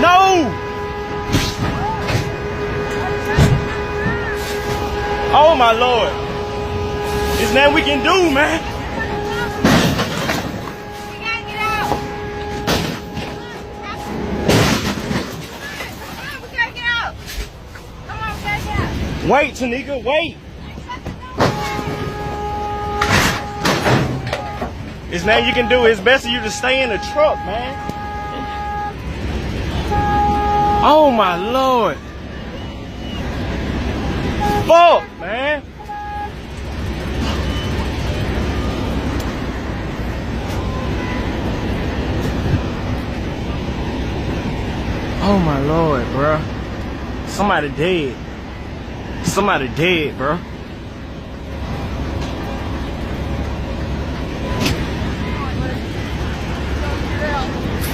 No! Oh my Lord. There's nothing we can do, man. We gotta get out. Come on, we gotta get out. Come on, we gotta get out. Wait, Tanika, wait. There's nothing you can do. It's best for you to stay in the truck, man. Oh my Lord. Fuck, man. Oh my Lord, bro. Somebody dead. Somebody dead, bro.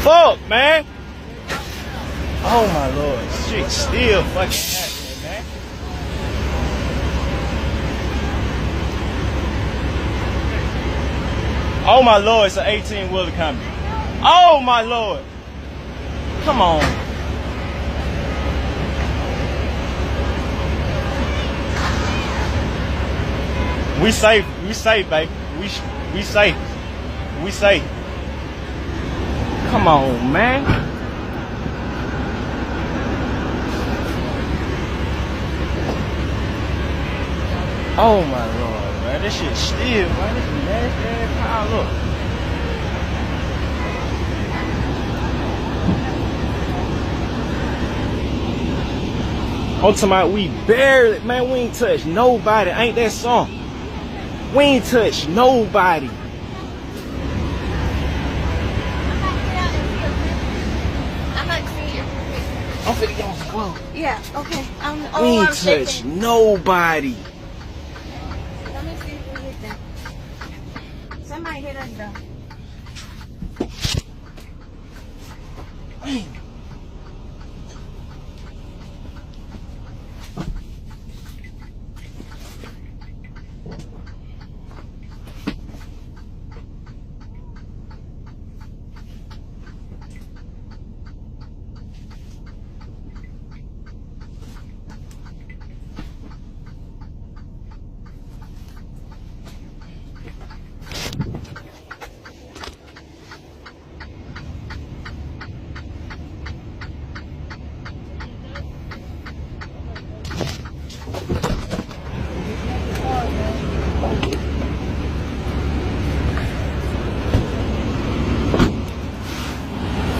Fuck, man. Oh my Lord. Shit still fucking happening, man. Oh my Lord, it's an 18-wheeler coming. Oh my Lord. Come on. We safe, baby. We safe. We safe. Come on, man. Oh my Lord, man. This shit still, man. This is nasty ass pile up. I'm talking about we barely, man, we ain't touched nobody. Ain't that song? We ain't touched nobody. I'm finna get on some clothes. Yeah, okay. We ain't touched nobody. Let me see if we hit them. Somebody hit us though.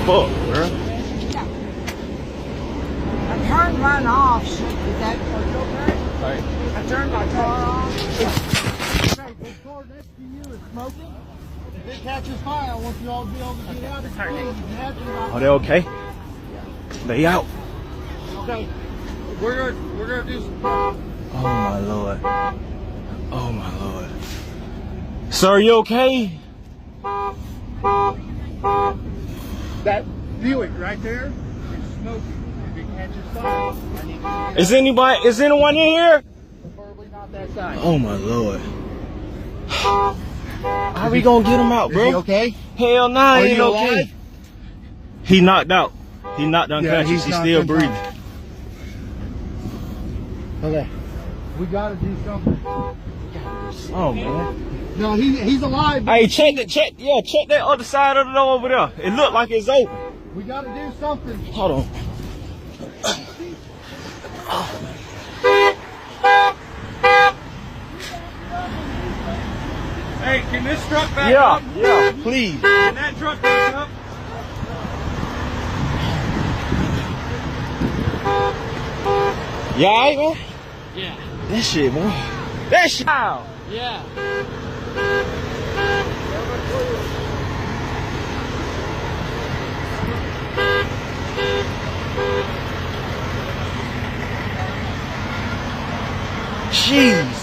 Fuck, bro. I turned mine off. Is that okay? Right. I turned my car off. The car next to you is smoking. If it catches fire, I want you all to be able to get out of the car. Are they okay? They out. Okay. We're gonna do some. Oh my Lord. Oh my Lord. Sir, are you okay? That Buick right there is smoking. If it catches fire, I need to Is anyone in here? preferably not that side. Oh my Lord. How we gonna get him out, bro? Is he okay? Hell nah, he ain't you okay. alive? He knocked out. He knocked unconscious. He's still breathing. Okay. We gotta do something. Oh man. No, he's alive. Hey, check that other side of the door over there. It looked like it's open. We gotta do something. Hold on. Hey, can this truck back Yeah, up? yeah, please. Can that truck back up? You alright, man? Yeah. That shit, man. That shit. Ow. Yeah. Jeez.